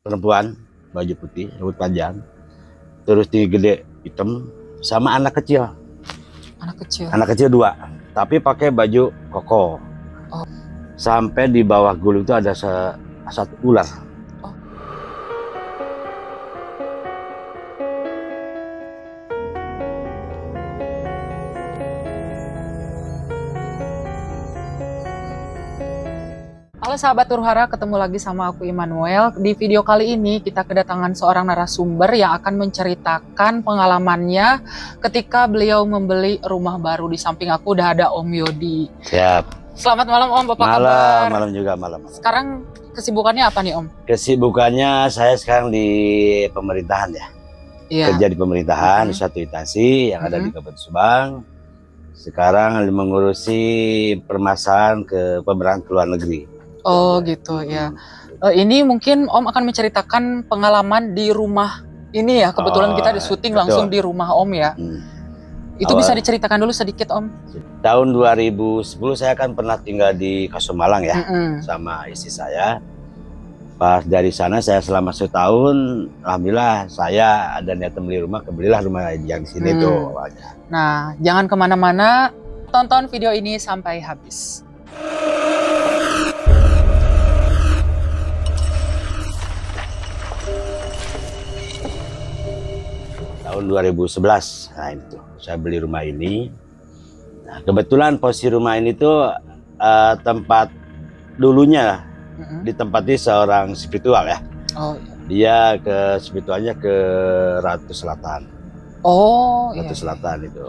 perempuan, baju putih, rambut panjang, terus tinggi gede, hitam, sama anak kecil. Anak kecil 2, tapi pakai baju koko. Oh. Sampai di bawah gulung itu ada satu ular. Oh. Halo sahabat Urhara, ketemu lagi sama aku Immanuel. Di video kali ini kita kedatangan seorang narasumber yang akan menceritakan pengalamannya ketika beliau membeli rumah baru. Di samping aku udah ada Om Yodi. Siap. Selamat malam Om, apa kabar? Malam juga malam. Sekarang kesibukannya apa nih Om? Kesibukannya saya sekarang di pemerintahan ya. Iya. Kerja di pemerintahan di suatu instansi yang ada di Kabupaten Subang. Sekarang mengurusi permasalahan pemerintahan ke luar negeri. Oh gitu ya. Ini mungkin Om akan menceritakan pengalaman di rumah ini ya. Kebetulan kita di syuting langsung di rumah Om ya. Itu bisa diceritakan dulu sedikit Om. Tahun 2010 saya kan pernah tinggal di Kasomalang ya, sama istri saya. Pas dari sana saya selama setahun, alhamdulillah saya ada niat beli rumah, kebelilah rumah yang di sini tuh awalnya. Nah, jangan kemana-mana, tonton video ini sampai habis. Tahun 2011, nah itu saya beli rumah ini. Nah, kebetulan posisi rumah ini tuh tempat dulunya ditempati seorang spiritual ya. Oh, iya. Dia spiritualnya ke Ratu Selatan. Oh, Ratu Selatan itu.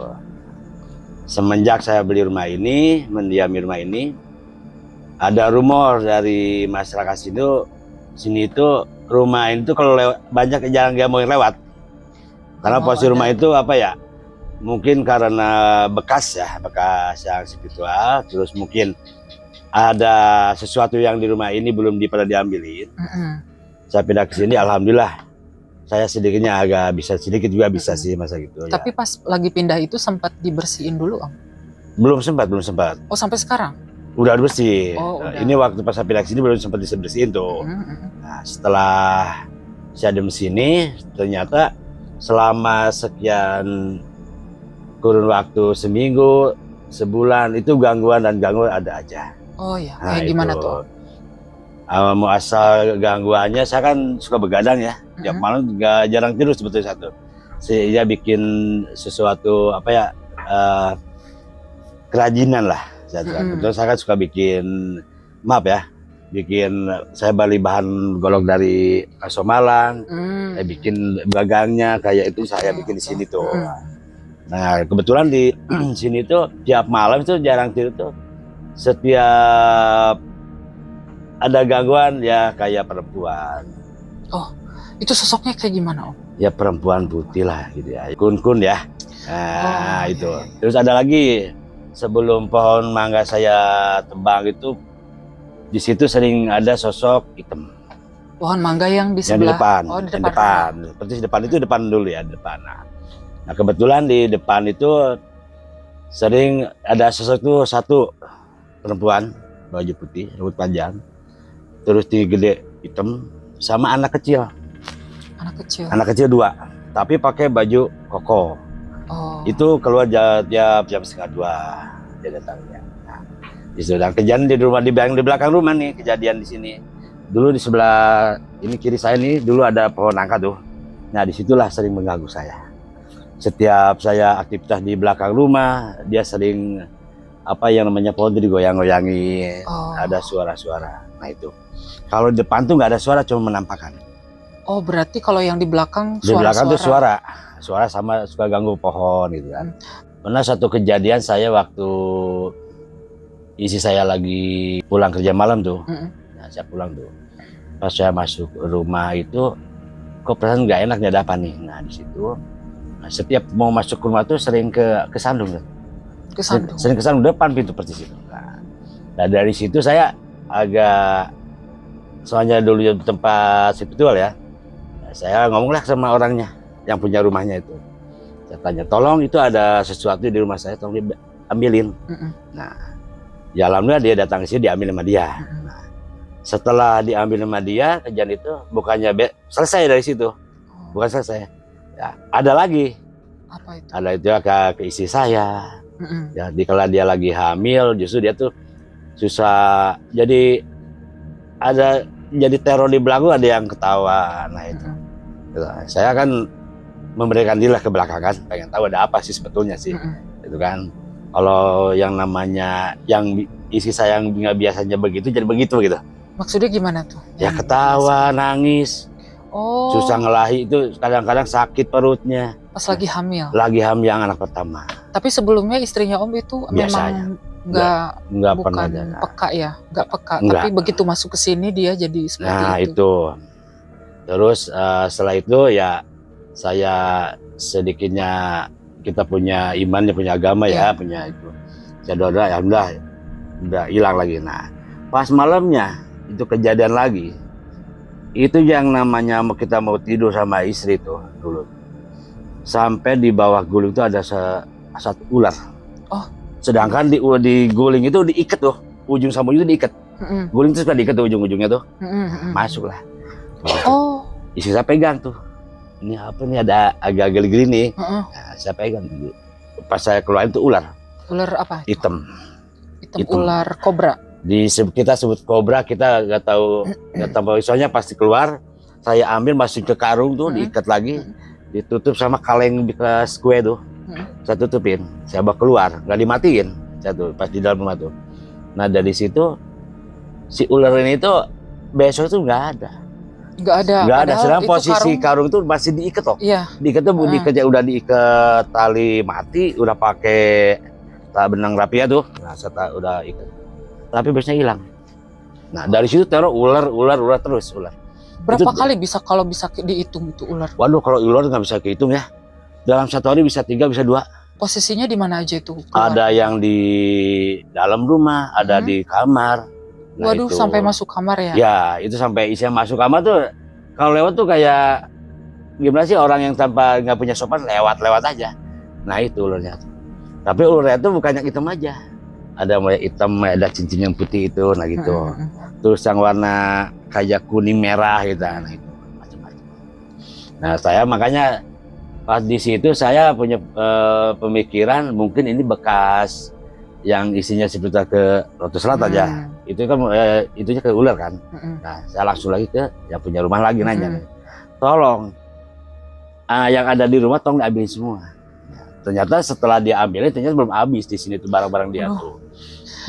Semenjak saya beli rumah ini, mendiami rumah ini, ada rumor dari masyarakat sini itu rumah ini tuh kalau banyak jarang dia mau lewat. Karena posisi rumah itu apa ya? Mungkin karena bekas yang spiritual, terus mungkin ada sesuatu yang di rumah ini belum pernah diambilin. Saya pindah ke sini, alhamdulillah saya sedikitnya agak sedikit juga bisa sih masa gitu. Tapi pas lagi pindah itu sempat dibersihin dulu Om? Belum sempat. Oh sampai sekarang? Udah bersih. Oh, udah. Ini waktu pas saya pindah ke sini belum sempat dibersihin tuh. Nah, setelah saya di sini ternyata selama sekian kurun waktu seminggu, sebulan itu gangguan ada aja. Oh iya, kayak gimana tuh? Mau asal gangguannya, saya kan suka begadang ya. Tiap malam jarang tidur sebetulnya satu. Saya bikin sesuatu apa ya, kerajinan lah. Betul, saya kan suka bikin, saya beli bahan golok dari Kasomalang, saya bikin bagangnya kayak itu saya bikin di sini tuh. Nah kebetulan di sini tuh tiap malam itu jarang tidur tuh. Setiap ada gangguan ya kayak perempuan. Oh itu sosoknya kayak gimana Om? Ya perempuan putih lah gitu ya, kun ya. Nah itu. Terus ada lagi sebelum pohon mangga saya tebang itu. Di situ sering ada sosok hitam. Pohon mangga yang di sebelah? Yang di depan. Oh, di depan. Seperti di depan itu depan dulu ya, depan. Nah kebetulan di depan itu sering ada sosok itu satu perempuan, baju putih, rambut panjang, terus tinggi gede, hitam, sama anak kecil. Anak kecil 2, tapi pakai baju koko. Oh. Itu keluar jam 1:30 dia datangnya. Sudah kejadian di rumah di belakang rumah nih, kejadian di sini. Dulu di sebelah ini kiri saya nih dulu ada pohon nangka tuh. Nah disitulah sering mengganggu saya. Setiap saya aktivitas di belakang rumah, dia sering apa yang namanya pohon itu digoyang-goyangi. Ada suara-suara. Nah itu. Kalau di depan tuh nggak ada suara, cuma menampakkan. Oh berarti kalau yang di belakang suara? Di belakang tuh suara sama suka ganggu pohon gitu kan. Pernah satu kejadian saya waktu istri saya lagi pulang kerja malam tuh. Nah, saya pulang tuh. Pas saya masuk rumah itu, kok perasaan nggak enak, ada apa nih? Nah di situ, setiap mau masuk ke rumah tuh sering kesandung tuh. Sering kesandung depan pintu persis itu. Nah dari situ saya agak, soalnya dulu di tempat spiritual ya, saya ngomonglah sama orangnya yang punya rumahnya itu. Saya tanya, tolong itu ada sesuatu di rumah saya, tolong diambilin. Nah ya alhamdulillah dia datang ke sini, diambil sama dia. Nah, Setelah diambil sama dia kejadian itu bukannya selesai dari situ, bukan selesai. Ya, ada lagi. Apa itu? Ada itu ke istri saya. Ya, kalau dia lagi hamil, justru dia tuh susah. Jadi ada jadi teror di belakang, ada yang ketawa. Nah itu. Saya kan memberikan diri ke belakang kan, pengen tahu ada apa sih sebetulnya sih. Itu kan. Kalau yang namanya yang istri saya yang nggak biasanya begitu jadi begitu gitu. Maksudnya gimana tuh? Ya ketawa, nangis, susah ngelahi, itu kadang-kadang sakit perutnya. Pas lagi hamil? Lagi hamil yang anak pertama. Tapi sebelumnya istrinya Om itu biasanya nggak pernah peka ya? Nggak peka, enggak. Tapi begitu masuk ke sini dia jadi seperti nah, itu. itu. Terus setelah itu ya saya sedikitnya kita punya iman, punya agama ya, punya itu. Saya doa, alhamdulillah udah hilang lagi. Nah, pas malamnya itu kejadian lagi. Itu yang namanya kita mau tidur sama istri tuh dulu. Sampai di bawah guling itu ada satu ular. Oh. Sedangkan di guling itu diikat tuh, ujung sama ujung itu diikat. Guling itu suka diikat tuh ujung-ujungnya tuh. Masuklah. Oh. Istri saya pegang tuh. Ini apa nih, ada agak geli-geli nih. Nah, saya pegang. Pas saya keluarin tuh ular. Ular apa? Hitam. Ular kobra. Kita sebut kobra, kita nggak tahu soalnya pasti keluar. Saya ambil masuk ke karung tuh, diikat lagi, ditutup sama kaleng bekas kue tuh. Saya tutupin, saya bawa keluar, nggak dimatiin. Saya tuh pas di dalam rumah tuh. Nah dari situ si ular ini tuh besok tuh nggak ada. Nggak ada. Sedang posisi karung itu masih diikat loh. Iya. Diikat tuh udah diikat tali mati, udah pakai benang rapia tuh. Nah, saya udah ikat. Tapi biasanya hilang. Nah, dari situ teror ular terus. Berapa kali kalau bisa dihitung itu ular? Waduh, kalau ular nggak bisa kehitung ya. Dalam satu hari bisa 3, bisa 2. Posisinya di mana aja itu? Ada yang di dalam rumah, ada di kamar. Nah, waduh, itu. Sampai masuk kamar ya? Ya, itu sampai isinya masuk kamar tuh. Kalau lewat tuh kayak gimana sih, orang yang tanpa nggak punya sopan lewat aja. Nah itu ularnya. Tapi ularnya tuh bukan yang hitam aja. Ada mulai hitam, ada cincin yang putih itu, nah gitu. Terus yang warna kayak kuning merah gitu, nah itu macam-macam. Nah saya makanya pas di situ saya punya pemikiran mungkin ini bekas yang isinya seperti ke lotus selat aja. Itu kan itunya ke ular kan. Nah saya langsung lagi ke yang punya rumah lagi nanya, tolong yang ada di rumah tolong diambilin semua. Ternyata setelah dia ambilnya ternyata belum habis di sini tuh barang-barang dia tuh.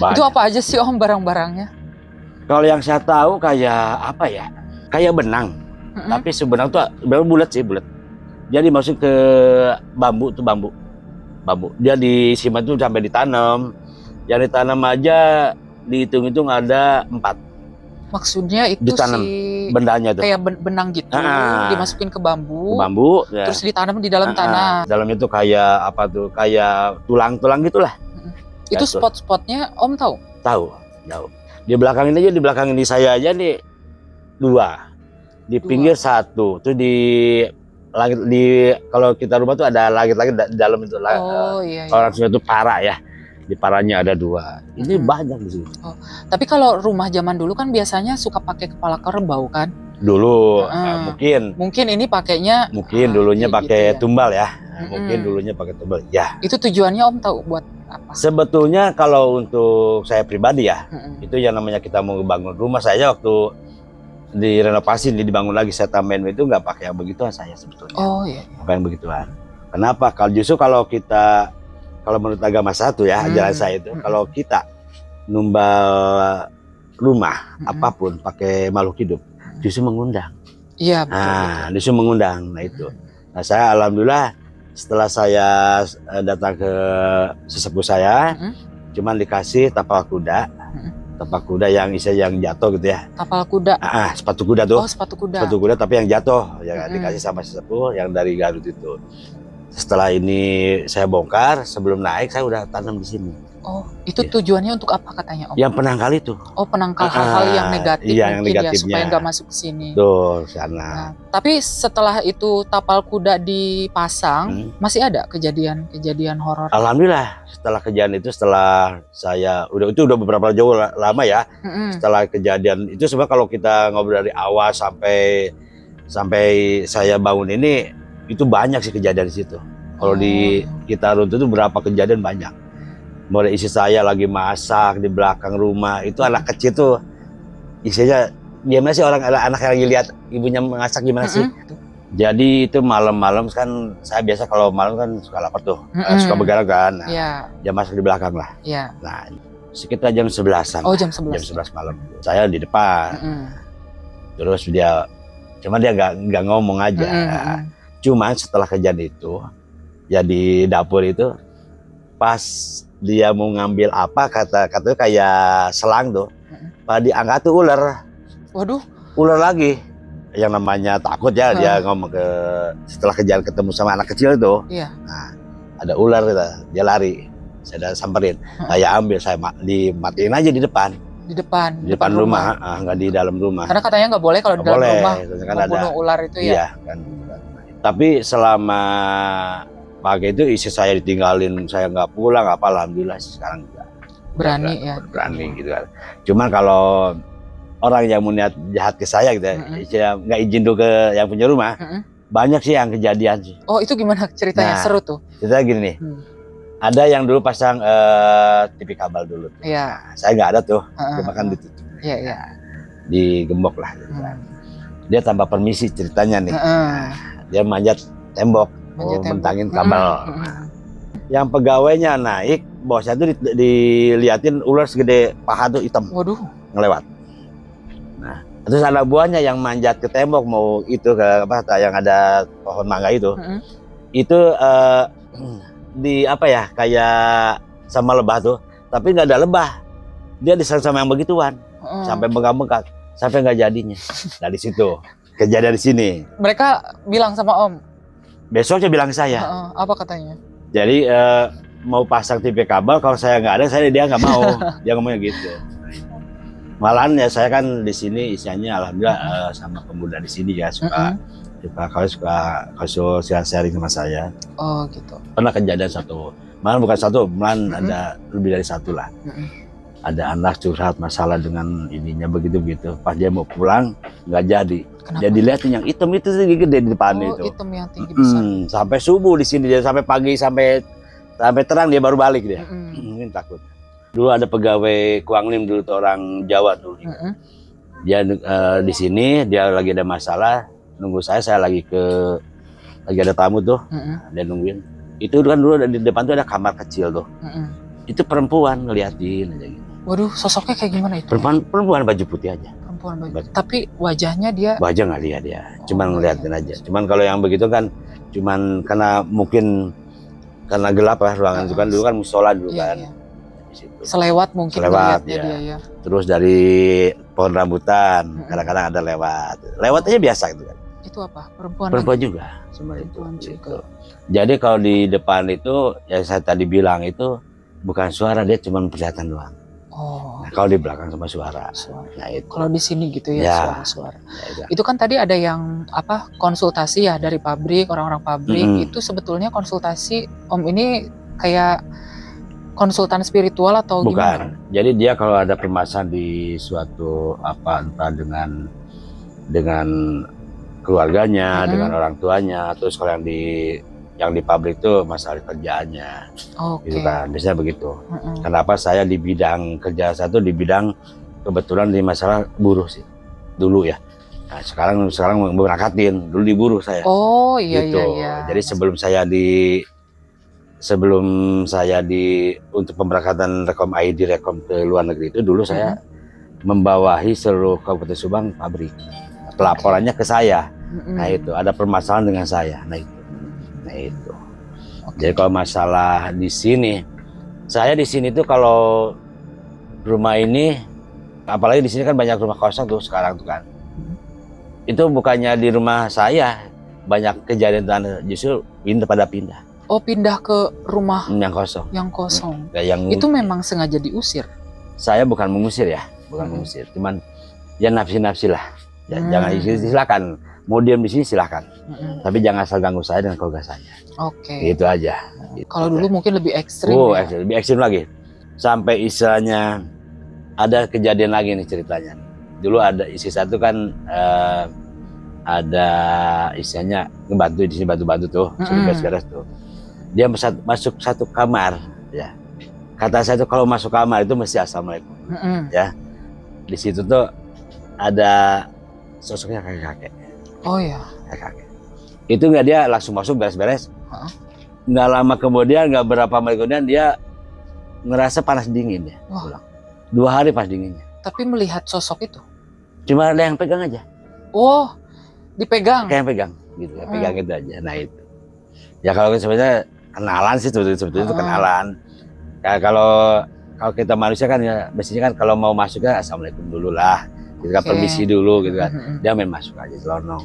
Banyak. Itu apa aja sih Om barang-barangnya? Kalau yang saya tahu kayak apa ya? Kayak benang. Tapi sebenarnya tuh bulat sih, bulat. Jadi masuk ke bambu tuh, bambu. Dia disimpan tuh sampai ditanam. Yang ditanam aja dihitung-hitung ada 4. Maksudnya itu ditanam bendanya tuh. Kayak benang gitu, dimasukin ke bambu. Ya. Terus ditanam di dalam tanah. Dalamnya tuh kayak apa tuh? Kayak tulang-tulang gitulah. Itu spot-spotnya Om tahu? Tahu. Di belakang ini aja, di belakang ini saya aja nih 2. Di pinggir 1. Tuh di langit, kalau kita rumah tuh ada langit-langit di dalam itu. Iya. Orang sini tuh parah ya. Di parahnya ada 2. Ini banyak di sini. Tapi kalau rumah zaman dulu kan biasanya suka pakai kepala kerbau kan? Dulu mungkin ini pakainya dulunya pakai gitu ya? Tumbal ya. Mungkin dulunya pakai tumbal. Ya. Itu tujuannya Om tahu buat apa? Sebetulnya kalau untuk saya pribadi ya, itu yang namanya kita mau bangun rumah, saya waktu direnovasi, dibangun lagi, saya tambahin itu nggak pakai yang begituan saya sebetulnya. Oh iya. Apa yang begituan? Kenapa? Kalau menurut agama satu ya, ajaran saya itu, kalau kita numbal rumah apapun pakai makhluk hidup, justru mengundang. Iya betul. Justru mengundang. Nah itu. Nah saya alhamdulillah setelah saya datang ke sesepuh saya, cuman dikasih tapal kuda. Tapal kuda yang jatuh gitu ya. Tapal kuda. Sepatu kuda tuh. Oh, sepatu kuda. Sepatu kuda tapi yang jatuh, ya dikasih sama sesepuh yang dari Garut itu. Setelah ini saya bongkar, sebelum naik saya udah tanam di sini. Oh, itu Iya. tujuannya untuk apa katanya Om? Yang penangkal itu. Oh, penangkal hal-hal yang negatif Iya, yang mungkin ya, negatifnya. supaya nggak masuk ke sini. Tuh, sana. Nah, tapi setelah itu tapal kuda dipasang, masih ada kejadian-kejadian horor? Alhamdulillah, setelah kejadian itu, setelah saya itu udah beberapa jauh lama ya. Setelah kejadian itu sebenarnya kalau kita ngobrol dari awal sampai saya bangun ini, itu banyak sih kejadian di situ. Kalau di kita runtuh itu berapa kejadian banyak. Mulai istri saya lagi masak di belakang rumah, itu anak kecil tuh isinya gimana sih, anak yang lagi lihat ibunya masak gimana sih. Jadi itu malam-malam kan, saya biasa kalau malam kan suka lapar tuh, suka begadang kan. Nah, dia masak di belakang lah. Nah, sekitar jam 11-an. Oh, jam 11. Jam 11 malam. Saya di depan. Terus dia nggak ngomong aja. Cuman setelah kejadian itu, ya di dapur itu, pas dia mau ngambil apa, katanya kayak selang tuh, pada diangkat tuh ular. Waduh. Ular lagi. Yang namanya takut ya, dia ngomong setelah kejadian ketemu sama anak kecil itu. Nah, ada ular, dia lari. Saya samperin. Saya ambil, saya dimatiin aja di depan. Di depan rumah, nggak di dalam rumah. Karena katanya nggak boleh kalau di dalam rumah kan membunuh ular itu ya. Iya, kan. Tapi selama pagi itu istri saya ditinggalin, saya nggak pulang, alhamdulillah sekarang juga berani gitu kan. Cuman kalau orang yang mau niat jahat ke saya gitu ya, nggak izin dulu ke yang punya rumah, banyak sih yang kejadian sih. Oh, itu gimana ceritanya? Seru tuh. Ceritanya gini nih, ada yang dulu pasang TV kabel dulu. Nah, saya nggak ada tuh, cuma kan ditutup. Digembok lah. Gitu kan. Dia tanpa permisi ceritanya nih. Dia manjat tembok. Mentangin kabel. Yang pegawainya naik, bosnya tuh diliatin ular segede paha tuh hitam. Waduh. Ngelewat. Nah, terus anak buahnya yang manjat ke tembok mau itu ke apa yang ada pohon mangga itu. Itu di apa ya, kayak sama lebah tuh, tapi nggak ada lebah. Dia diserang sama yang begituan. Sampai bengkak-bengkak, sampai nggak jadinya. Dari situ. Kejadian di sini. Mereka bilang sama Om. Besoknya bilang ke saya. Apa katanya? Jadi mau pasang TV kabel, kalau saya nggak ada, dia nggak mau. Dia ngomongnya gitu. Malahan ya saya kan di sini isinya alhamdulillah sama pemuda di sini ya suka sharing sama saya. Oh gitu. Pernah kejadian malah bukan satu, malah ada lebih dari satu lah. Ada anak curhat masalah dengan ininya begitu-begitu. Pas dia mau pulang nggak jadi. Kenapa? Jadi lihatin yang hitam itu tinggi gede di depan itu. Hitam yang tinggi besar. Sampai subuh di sini dia, sampai pagi sampai terang dia baru balik dia. Mungkin takut. Dulu ada pegawai Kuanglim dulu tuh, orang Jawa dulu. Dia di sini dia lagi ada masalah, nunggu saya lagi ada tamu tuh. Dia nungguin. Itu kan dulu di depan tuh ada kamar kecil tuh. Itu perempuan ngeliatin aja gitu. Waduh, sosoknya kayak gimana itu? Perempuan baju putih aja. Tapi wajahnya dia? Wajah nggak lihat dia, cuman ngeliatin aja. Cuman kalau yang begitu kan, cuman karena gelap lah ruangan itu kan, dulu kan musola dulu kan. Selewat mungkin ya. Dia ya. Terus dari pohon rambutan, kadang-kadang ada lewat aja biasa gitu kan. Itu apa? Perempuan juga. Perempuan juga. Jadi kalau di depan itu, yang saya tadi bilang itu bukan suara, dia cuma kelihatan doang. Nah, kalau di belakang sama suara. Nah, itu. Kalau di sini gitu ya, suara-suara. Itu kan tadi ada yang konsultasi ya dari pabrik, orang-orang pabrik. Itu sebetulnya konsultasi Om ini kayak konsultan spiritual atau gimana? Bukan. Jadi dia kalau ada permasalahan di suatu entah dengan keluarganya, dengan orang tuanya, terus kalau yang di pabrik itu masalah kerjaannya, gitu kan, biasanya begitu. Kenapa saya di bidang kerja satu, di bidang kebetulan di masalah buruh sih, dulu ya. Nah, sekarang berangkatin, dulu di buruh saya. Oh iya gitu. Iya. Jadi sebelum saya untuk pemberangkatan Rekom ID ke luar negeri itu, dulu saya membawahi seluruh Kabupaten Subang pabrik. Pelaporannya ke saya. Nah itu ada permasalahan dengan saya. Nah itu. Jadi kalau masalah di sini, saya di sini tuh kalau rumah ini, apalagi di sini kan banyak rumah kosong tuh sekarang tuh kan. Itu bukannya di rumah saya banyak kejadian, justru pada pindah. Oh, pindah ke rumah yang kosong. yang kosong. Yang Itu memang sengaja diusir. saya bukan mengusir ya, bukan mengusir, cuman ya nafsi-nafsi lah. Ya, jangan silakan mau diam di sini silakan, tapi jangan asal ganggu saya dan keluarga saya. Oke. Itu aja. Gitu. Kalau dulu mungkin lebih ekstrim. Oh, ya? lebih ekstrim lagi. Sampai istilahnya ada kejadian lagi nih ceritanya. Dulu ada istri satu kan ada istilahnya ngebantu di sini, bantu-bantu tuh, beres-beres tuh. Dia masuk satu kamar, ya. Kata saya tuh kalau masuk kamar itu mesti assalamualaikum, ya. Di situ tuh ada sosoknya kakek-kakek. Oh ya. Kakek. Itu nggak, dia langsung masuk beres-beres. Nggak lama kemudian, nggak berapa menit kemudian dia ngerasa panas dingin ya. Pulang. 2 hari pas dinginnya. Tapi melihat sosok itu? Cuma ada yang pegang aja. Oh, dipegang? Kayak yang pegang, gitu ya, pegang itu aja. Nah itu. Ya kalau sebenarnya kenalan sih sebetulnya itu kenalan. Kayak kalau kita manusia kan ya, biasanya kan kalau mau masuk ya assalamualaikum dulu lah. Gitu kan, permisi dulu gitu kan. Dia main masuk aja selonong.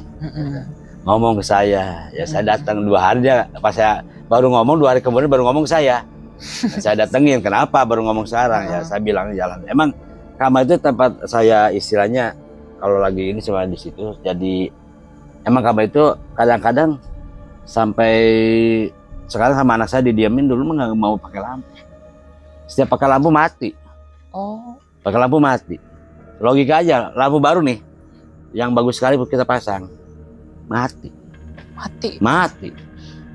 Ngomong ke saya, ya saya datang 2 hari, dia pas saya baru ngomong 2 hari kemudian baru ngomong ke saya. Nah, saya datengin, kenapa baru ngomong sekarang? Ya saya bilang jalan. Emang kamar itu tempat saya istilahnya kalau lagi ini cuma di situ. Jadi emang kamar itu kadang-kadang sampai sekarang sama anak saya didiamin dulu nggak mau pakai lampu. Setiap pakai lampu mati. Oh. Pakai lampu mati. Logika aja, lampu baru nih, yang bagus sekali kita pasang, mati. Mati.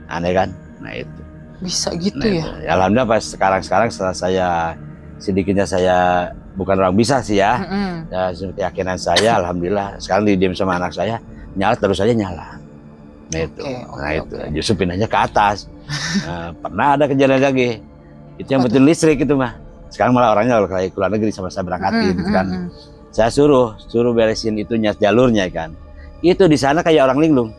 Aneh kan? Nah itu. Bisa gitu nah, ya? Ya, alhamdulillah pas sekarang setelah saya sedikitnya saya bukan orang bisa sih ya. Ya keyakinan saya, alhamdulillah sekarang didiam sama anak saya, nyala terus aja nyala. Nah itu. Nah itu. Justru pindahnya ke atas. Nah, pernah ada kejadian lagi. Itu yang betul listrik itu mah. Sekarang malah orangnya kalau ke luar negeri sama saya berangkatin kan. Saya suruh beresin itunya jalurnya kan. Itu di sana kayak orang linglung.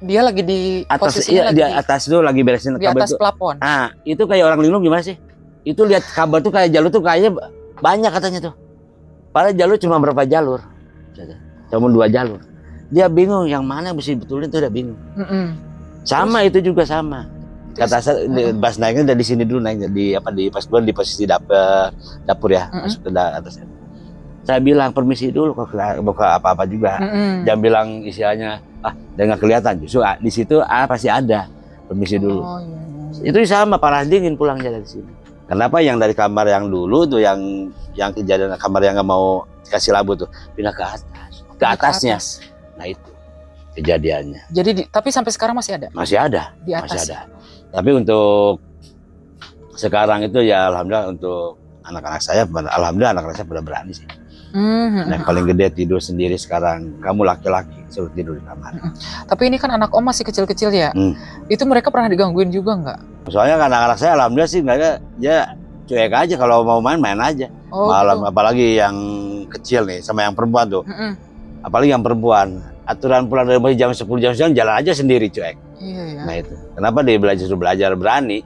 Dia lagi di atas, iya, di atas itu lagi beresin di atas plafon. Nah, itu kayak orang linglung gimana sih? Itu lihat kabel tuh kayak jalur tuh kayaknya banyak katanya tuh. Padahal jalur cuma berapa jalur? Cuma 2 jalur. Dia bingung yang mana yang mesti betulin tuh, dia bingung. Sama terus, itu juga sama. Kata saya pas naiknya dari sini dulu, naiknya di pas keluar di posisi dapur ya, masuk ke atas. Saya bilang permisi dulu kalau buka apa-apa juga. Jangan bilang istilahnya dan nggak kelihatan. Justru di situ pasti ada permisi dulu. Itu sama panas dingin pulangnya dari sini. Kenapa yang dari kamar yang dulu tuh yang kejadian kamar yang nggak mau dikasih lampu tuh pindah ke atasnya. Nah itu kejadiannya. Jadi tapi sampai sekarang masih ada? Masih ada. Di atas. Masih ada. Tapi untuk sekarang itu ya alhamdulillah untuk anak-anak saya, alhamdulillah anak-anak saya pada berani sih. Yang paling gede tidur sendiri sekarang. Kamu laki-laki suruh tidur di kamar. Tapi ini kan anak Om masih kecil-kecil ya. Itu mereka pernah digangguin juga nggak? Soalnya kan anak-anak saya alhamdulillah sih nggak, ya cuek aja, kalau mau main aja. Malam gitu. Apalagi yang kecil nih sama yang perempuan tuh. Apalagi yang perempuan, aturan pulang dari jam 10 jam 9 jalan aja sendiri cuek. Iya, ya. Nah itu. Kenapa dia belajar berani?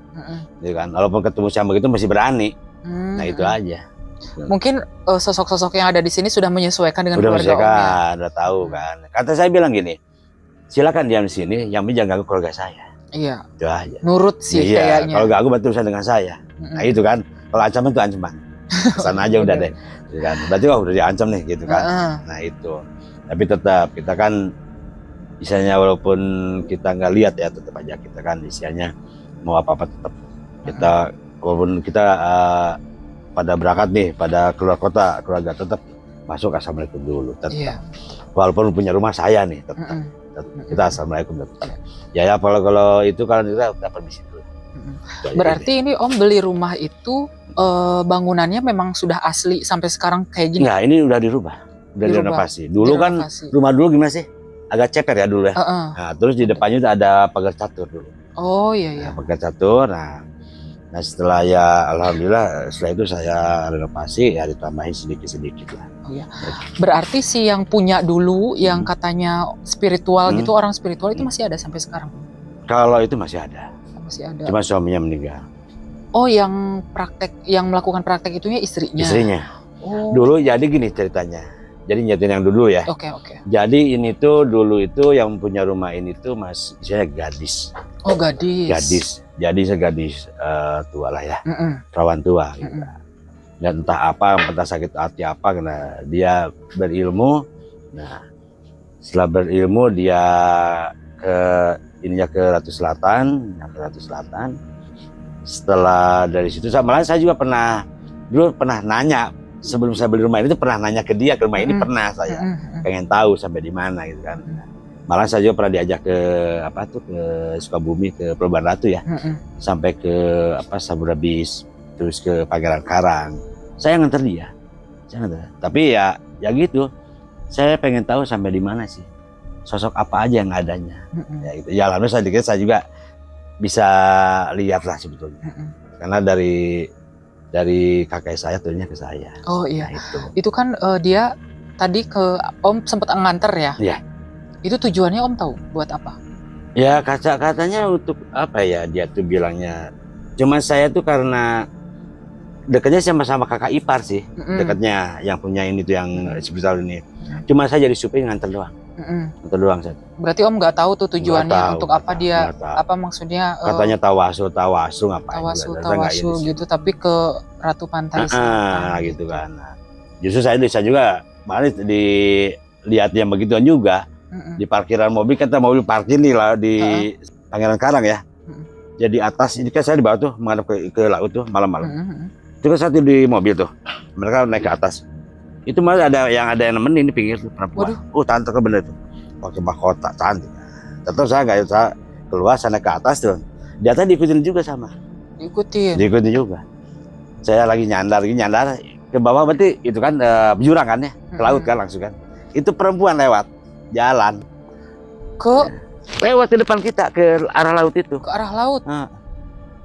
Gitu kan. Walaupun ketemu sama begitu masih berani. Nah itu aja. Mungkin sosok-sosok yang ada di sini sudah menyesuaikan dengan keluarga Om ya? Udah tahu kan. Kata saya bilang gini, silakan diam di sini, yang penting jangan ganggu keluarga saya. Iya. Itu aja. Nurut sih kayaknya. Kalau ganggu berarti urusan dengan saya. Nah itu kan. Kalau ancaman itu ancaman. Sana aja udah deh. Gitu kan. Berarti udah diancam nih gitu kan. Nah itu. Tapi tetap kita kan misalnya walaupun kita nggak lihat ya, tetap aja kita kan istilahnya mau apa-apa tetap kita walaupun kita pada berangkat nih, pada keluar kota, keluarga tetap masuk assalamualaikum dulu tetap. Walaupun punya rumah saya nih tetap, kita assalamualaikum tetap. Ya kalau itu kan kita permisi dulu. Berarti ini Om beli rumah itu bangunannya memang sudah asli sampai sekarang kayak gini? Nah ini udah dirubah, udah direnovasi. Dulu kan rumah dulu gimana sih? Agak ceper ya dulu ya. Nah, terus di depannya itu ada pagar catur dulu. Oh iya. Nah, pagar catur. Nah setelah ya alhamdulillah setelah itu saya renovasi ya ditambahin sedikit lah. Oh iya. Berarti si yang punya dulu yang katanya spiritual gitu, orang spiritual itu masih ada sampai sekarang? Kalau itu masih ada. Masih ada. Cuma suaminya meninggal. Oh yang melakukan praktek itunya istrinya? Istrinya. Oh. Dulu jadi gini ceritanya. Jadi nyetin yang dulu ya. Oke. Jadi ini tuh dulu itu yang punya rumah ini tuh istilahnya gadis. Oh, gadis. Gadis, jadi segadis tua lah ya, perawan tua. Gitu. Dan entah apa, entah sakit hati apa, karena dia berilmu. Nah, setelah berilmu dia ke Ratu Selatan, Setelah dari situ, malah saya juga dulu pernah nanya sebelum saya beli rumah ini tuh pernah nanya ke dia, ke rumah ini pernah saya pengen tahu sampai di mana gitu kan. Malah saya juga pernah diajak ke ke Sukabumi, ke Perubahan Ratu ya, sampai ke Saburabis, terus ke Pangeran Karang. Saya nganter dia, tapi ya gitu. Saya pengen tahu sampai di mana sih, sosok apa aja yang adanya. Ya gitu. Ya alhamdulillah saya juga bisa lihat lah sebetulnya. Karena dari kakek saya turunnya ke saya. Oh iya. Nah, itu kan dia tadi ke Om sempat nganter ya? Iya. Itu tujuannya Om tahu buat apa? Ya katanya untuk apa ya, dia tuh bilangnya. Cuma saya tuh karena dekatnya sama kakak ipar sih, dekatnya yang punya ini tuh yang hospital ini. Cuma saya jadi supir nganter doang. Nganter doang saya. Berarti Om nggak tahu tuh tujuannya untuk apa dia, apa maksudnya? Katanya tawasul ngapain? Tawasul gitu, tapi ke Ratu Pantai Selatan. Gitu kan. Justru saya juga malah dilihat yang begituan juga. Di parkiran mobil, kata mobil parkir nih lah di Pangeran Karang ya. Jadi atas ini kan saya di bawah tuh menghadap ke laut tuh malam-malam. Itu kan satu di mobil tuh, mereka naik ke atas. Itu malah ada yang nemenin di pinggir tuh perempuan. Tante kan bener tuh, pakai mahkota cantik. Tetap saya nggak usah keluar, sana ke atas tuh. Dia tadi diikutin juga sama. Diikutin juga. Saya lagi nyandar ke bawah, berarti itu kan jurang kan ya, ke laut kan langsung kan. Itu perempuan lewat jalan lewat di depan kita ke arah laut itu. Ke arah laut.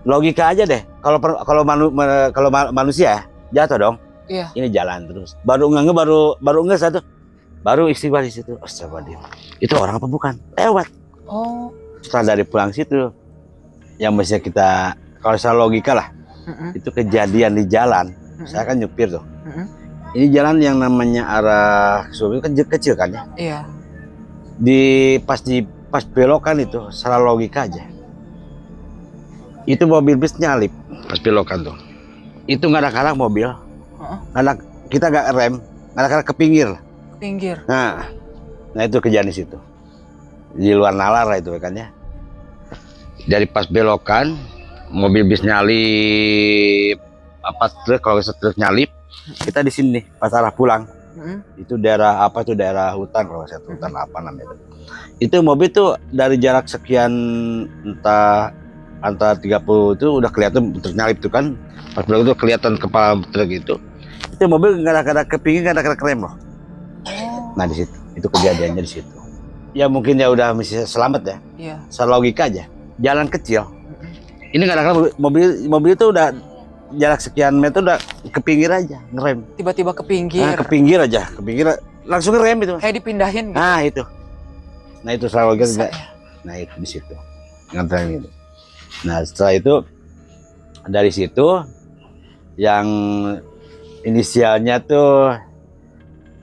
Logika aja deh. Kalau manusia jatuh dong. Iya. Ini jalan terus. Baru enggak satu. Baru istighfar di situ. Astagfirullah. Itu orang apa bukan? Lewat. Oh. Setelah dari pulang situ, yang mestinya kita, kalau secara logika lah, itu kejadian di jalan. Saya kan nyupir tuh. Ini jalan yang namanya arah Sukabumi kan kecil kan ya. Iya. Pas belokan itu, secara logika aja. Itu mobil bis nyalip pas belokan tuh. Itu nggak ada kalah mobil. Kita nggak rem, nggak ada kalah ke pinggir. Nah itu kejadian di situ. Di luar nalar lah itu kan ya. Dari pas belokan, mobil bis nyalip, truk, kalau truk nyalip, kita di sini pas arah pulang. Itu daerah daerah hutan, kalau saya hutan apa namanya itu mobil tuh dari jarak sekian antara 30 itu udah kelihatan truk nyalip tuh kan. Pas belakang itu kelihatan kepala truk itu mobil nggak ada ke pinggir, nggak ada ke rem loh. Nah di situ itu kejadiannya di situ. Ya mungkin ya udah mesti selamat ya. Iya. Secara logika aja, jalan kecil. Ini nggak ada mobil itu udah jarak sekian meter udah ke pinggir aja ngerem. Tiba-tiba ke pinggir. Ke pinggir langsung ngerem itu. Kayak dipindahin gitu. Nah itu selalu logika. Nah itu di situ ngerem gitu. Nah setelah itu dari situ yang inisialnya tuh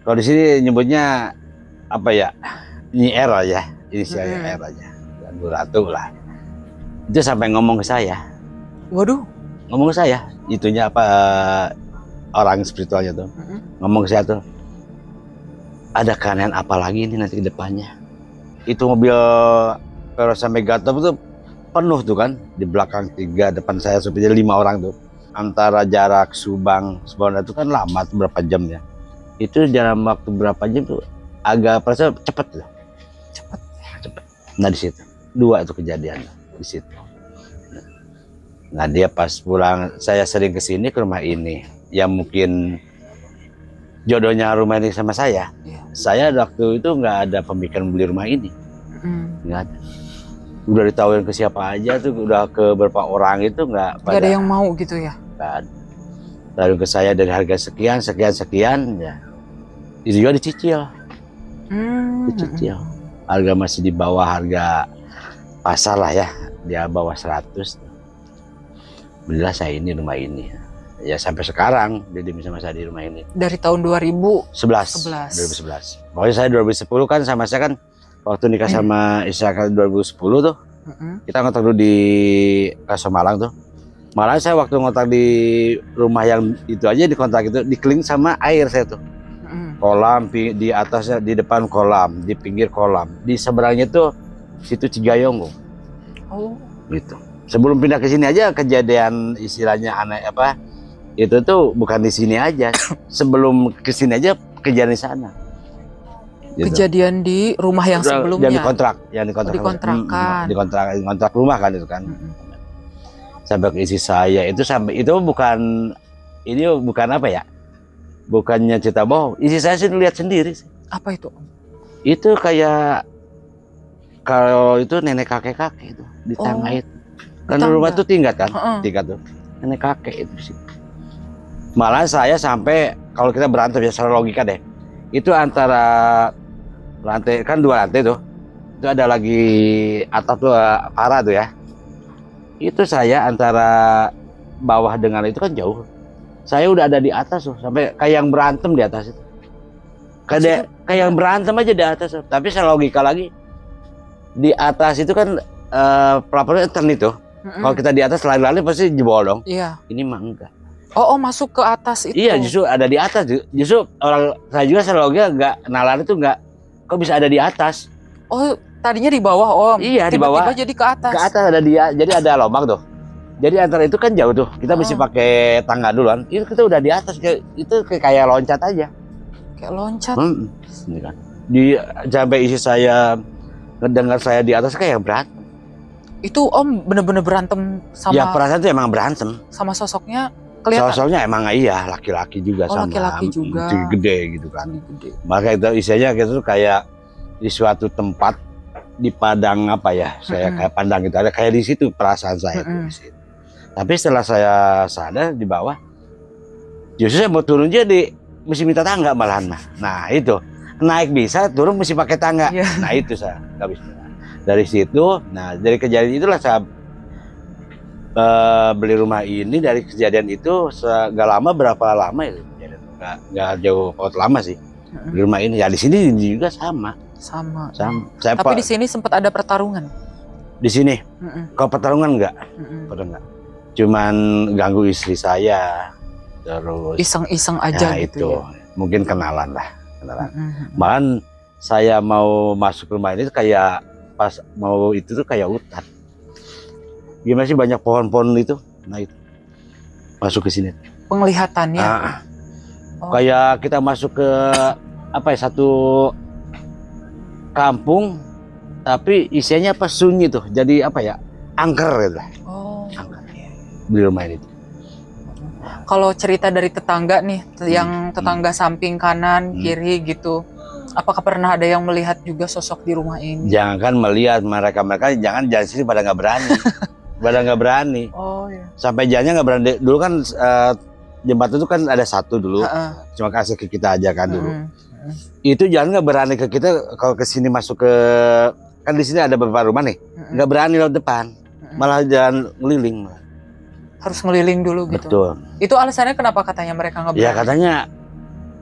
kalau di sini nyebutnya apa ya, ini R aja, inisialnya R aja, dan Bu Ratu lah. Itu sampai ngomong ke saya. Waduh. Ngomong ke saya, itunya apa orang spiritualnya tuh, ngomong ke saya tuh, ada keanehan apa lagi ini nanti ke depannya. Itu mobil Verosa Megatop itu penuh tuh kan, di belakang 3, depan saya supirnya 5 orang tuh. Antara jarak Subang itu kan lama tuh, berapa jam ya. Itu dalam waktu berapa jam tuh agak perasa cepet tuh. Cepet. Nah di situ 2 itu kejadian di situ. Nah dia pas pulang, saya sering kesini ke rumah ini, yang mungkin jodohnya rumah ini sama saya. Saya waktu itu nggak ada pemikiran beli rumah ini, nggak ada. Udah ditawarin ke siapa aja tuh, udah ke beberapa orang itu nggak ada yang mau gitu ya. Nggak ada. Tawarin ke saya dari harga sekian ya. Itu juga dicicil. Dicicil. Harga masih di bawah harga pasar lah ya, dia bawah 100. Belilah saya ini rumah ini. Ya sampai sekarang dia sama saya di rumah ini. Dari tahun 2011. 2011. Pokoknya saya 2010 kan sama saya kan waktu nikah sama istri 2010 tuh. Kita ngontrak dulu di Kaso Malang tuh. Malah saya waktu ngontrak di rumah yang itu aja di kontrak itu dikeliling sama air saya tuh. Kolam di atasnya, di depan kolam, di pinggir kolam, di seberangnya tuh situ Cigayong. Oh, gitu. Sebelum pindah ke sini aja kejadian istilahnya aneh apa? Itu tuh bukan di sini aja. Sebelum ke sini aja kejadian di sana. Gitu. Kejadian di rumah yang sebelumnya. Yang dikontrak, Dikontrakan. Dikontrak rumah kan itu kan. Sampai ke isi saya itu sampai itu bukan ini bukan apa ya? Bukannya cerita bohong, isi saya sih lihat sendiri sih. Apa itu? Itu kayak kalau itu nenek kakek itu di tangga itu. Kan rumah itu tingkat kan, tingkat tuh. Nenek kakek itu sih. Malah saya sampai kalau kita berantem ya secara logika deh. Itu antara lantai kan 2 lantai tuh. Itu ada lagi atap tuh parah tuh ya. Itu saya antara bawah dengan itu kan jauh. Saya udah ada di atas tuh, sampai kayak yang berantem di atas itu. Kayak yang berantem aja di atas tuh. Tapi saya logika lagi, di atas itu kan pelapornya turn itu. Kalau kita di atas lari-lari pasti jebol dong. Iya. Ini mah enggak. Oh, masuk ke atas itu. Iya, justru ada di atas. Justru orang saya juga saya logika enggak nalar itu enggak. Kok bisa ada di atas? Oh, tadinya di bawah Om. Iya, di bawah. Tiba-tiba jadi ke atas. Ke atas ada dia. Jadi ada lubang tuh. Jadi antara itu kan jauh tuh, kita mesti pakai tangga duluan. Itu kita udah di atas, itu kayak loncat aja. Kayak loncat. Ini kan. Di sampai isi saya ngedengar saya di atas kayak berantem. Itu Om bener-bener berantem sama? Ya perasaan itu emang berantem. Sama sosoknya kelihatan? Sosoknya emang iya laki-laki juga sama. Laki-laki juga. Gede gitu kan. Gede. Maka itu isinya gitu kayak di suatu tempat di padang apa ya? Saya kayak pandang gitu ada kayak di situ perasaan saya tuh di situ. Tapi setelah saya sadar di bawah, justru saya mau turun jadi mesti minta tangga malahan mah. Nah itu naik bisa, turun mesti pakai tangga. Yeah. Nah itu saya nggak bisa. Dari situ, nah dari kejadian itulah saya beli rumah ini. Dari kejadian itu nggak lama, berapa lama ya? Nggak jauh banget lama sih. Beli rumah ini. Ya di sini juga sama. Tapi di sini sempat ada pertarungan. Di sini, kalau pertarungan enggak, enggak. Cuman ganggu istri saya, terus iseng-iseng aja ya, gitu itu. Ya. Mungkin kenalan. Malahan saya mau masuk rumah ini kayak pas mau itu tuh kayak hutan. Gimana sih banyak pohon-pohon itu? Nah itu masuk ke sini. Penglihatannya. Kayak kita masuk ke apa ya, satu kampung, tapi isinya apa sunyi tuh. Jadi apa ya? Angker gitu. Angker. Di rumah ini. Kalau cerita dari tetangga nih, yang tetangga samping kanan, kiri gitu, apakah pernah ada yang melihat juga sosok di rumah ini? Jangan kan melihat, mereka jangan sini pada nggak berani. Pada nggak berani. Oh iya. Sampai jalannya nggak berani. Dulu kan jembatan itu kan ada satu dulu, cuma kasih ke kita aja kan dulu. Itu jalan nggak berani ke kita. Kalau ke sini masuk ke, kan di sini ada beberapa rumah nih, nggak berani lewat depan, malah jalan ngeliling. Harus ngeliling dulu gitu. Betul. Itu alasannya kenapa katanya mereka nggak berani? Ya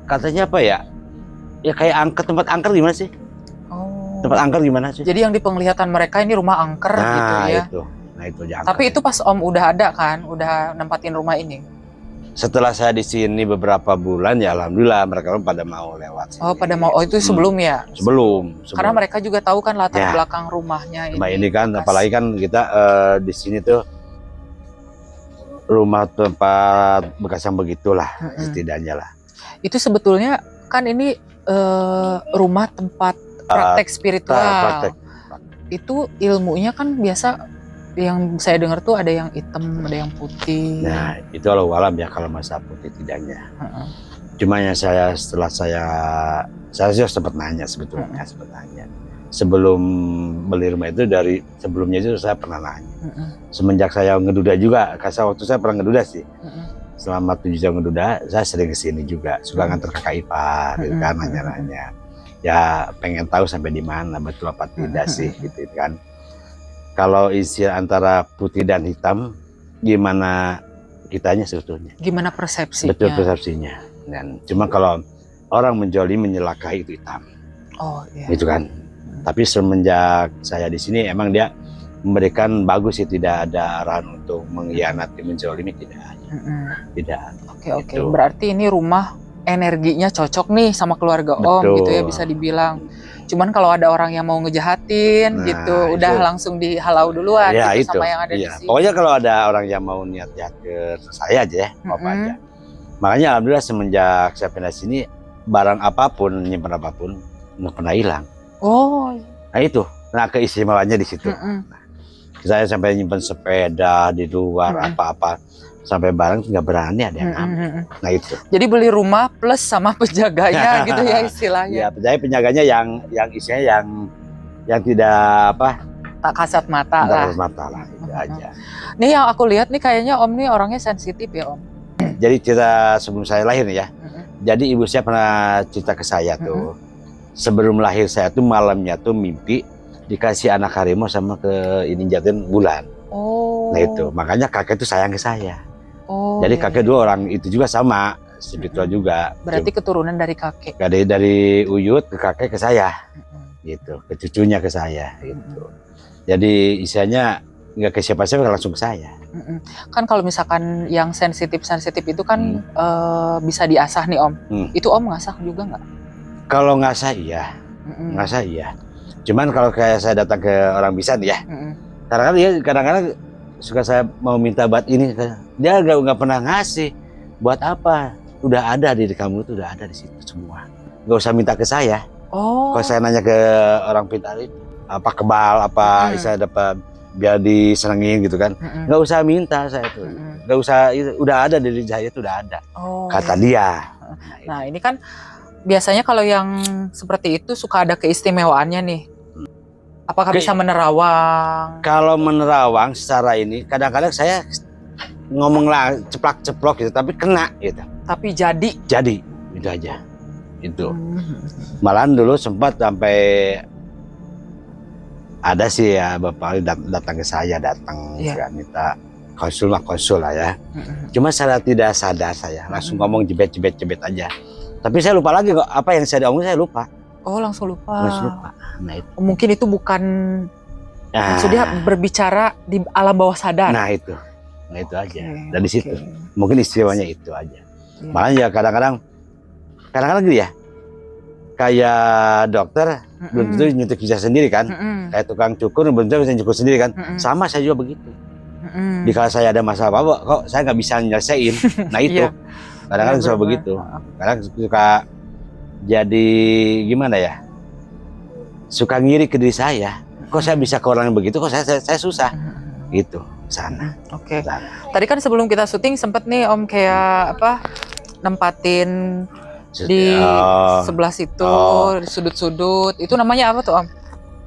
katanya apa ya? Ya kayak angker, tempat angker gimana sih? Tempat angker gimana sih? Jadi yang di penglihatan mereka ini rumah angker gitu ya. Nah itu jangan. Tapi itu pas Om udah ada kan, udah nempatin rumah ini. Setelah saya di sini beberapa bulan ya alhamdulillah mereka pada mau lewat sini. Oh pada mau, itu sebelum ya? Sebelum. Karena mereka juga tahu kan latar belakang rumahnya ini. Rumah ini kan apalagi kan kita di sini tuh rumah tempat bekas yang begitulah setidaknya lah. Itu sebetulnya kan ini rumah tempat praktek spiritual. Praktek. Itu ilmunya kan biasa yang saya dengar tuh ada yang hitam, ada yang putih. Nah itu Allah alam ya kalau masa putih tidaknya. Cuma yang setelah saya juga sempat nanya sebetulnya, sebelum beli rumah itu, dari sebelumnya itu saya pernah nanya. Semenjak saya ngeduda juga, karena waktu saya pernah ngeduda sih. Selama 7 tahun ngeduda, saya sering kesini juga, suka nganter kakak ipar, gitu kan, nanya-nanya. Ya pengen tahu sampai di mana, betul apa tidak sih, gitu kan. Kalau isi antara putih dan hitam, gimana kitanya sebetulnya? Gimana persepsinya? Betul persepsinya. Dan cuma kalau orang menjolimi, menyelakai itu hitam. Oh iya. Gitu kan. Tapi semenjak saya di sini emang dia memberikan bagus sih, tidak ada arahan untuk mengkhianati, menzalimi, tidak ada. Tidak. Oke. Berarti ini rumah energinya cocok nih sama keluarga Om gitu ya, bisa dibilang. Cuman kalau ada orang yang mau ngejahatin gitu, udah langsung dihalau duluan ya, gitu sama yang ada di sini. Pokoknya kalau ada orang yang mau niat jahat ke saya aja ya, apa aja. Makanya alhamdulillah semenjak saya pindah sini, barang apapun, nyimpan apapun, nggak pernah hilang. Oh. Nah itu, nah keistimewaannya di situ. Saya sampai nyimpan sepeda di luar, apa-apa. Sampai barang nggak berani ada yang ambil. Nah itu. Jadi beli rumah plus sama penjaganya gitu ya istilahnya. Ya, penjaganya yang isinya yang tidak apa? Tak kasat mata lah. Tak kasat mata lah, itu aja. Nih yang aku lihat nih kayaknya Om nih orangnya sensitif ya Om. Jadi cerita sebelum saya lahir nih ya. Jadi ibu saya pernah cerita ke saya tuh. Sebelum lahir saya tuh malamnya tuh mimpi dikasih anak harimau sama ke ini jatuhin bulan. Oh. Nah itu, makanya kakek tuh sayang ke saya. Oh. Jadi kakek dua orang itu juga sama, spiritual juga. Berarti keturunan dari kakek. Dari Uyut ke kakek ke saya, gitu, ke cucunya ke saya, gitu. Jadi istilahnya nggak ke siapa-siapa, langsung ke saya. Kan kalau misalkan yang sensitif itu kan bisa diasah nih Om. Itu Om ngasah juga nggak? Kalau ngasah iya, ngasah iya. Cuman kalau kayak saya datang ke orang bisa nih ya, kadang-kadang suka saya mau minta buat ini, dia nggak pernah ngasih. Buat apa? Udah ada di kamu tuh, udah ada di situ semua. Nggak usah minta ke saya. Oh. Kalau saya nanya ke orang pintar itu, apa kebal, apa bisa dapat biar disenengin gitu kan? Nggak usah minta saya tuh, nggak usah. Udah ada di saya tuh, udah ada. Oh. Kata dia. Nah ini kan biasanya kalau yang seperti itu suka ada keistimewaannya nih. Apakah bisa menerawang? Kalau menerawang secara ini, kadang-kadang saya ngomonglah ceplak-ceplok gitu, tapi kena gitu. Tapi jadi? Jadi, itu aja. Itu. Malahan dulu sempat sampai ada sih ya Bapak datang ke saya, minta konsul lah ya. Cuma saya tidak sadar, saya langsung ngomong jebet aja. Tapi saya lupa lagi kok, apa yang saya omongin saya lupa. Oh langsung lupa. Nah, itu. Mungkin itu bukan maksudnya berbicara di alam bawah sadar. Nah itu aja. Dari situ mungkin istimewanya itu aja. Malah ya kadang-kadang gitu ya. Kayak dokter belum tentu nyuntik bisa sendiri kan. Kayak tukang cukur belum tentu bisa cukur sendiri kan. Sama saya juga begitu. Jika saya ada masalah apa kok saya nggak bisa nyelesain. Nah itu. Kadang-kadang suka begitu. Kadang suka jadi gimana ya, suka ngiri ke diri saya, kok saya bisa ke orang yang begitu, kok saya susah gitu sana. Oke. Tadi kan sebelum kita syuting sempet nih Om kayak apa nempatin di sebelah situ, di sudut-sudut, itu namanya apa tuh Om?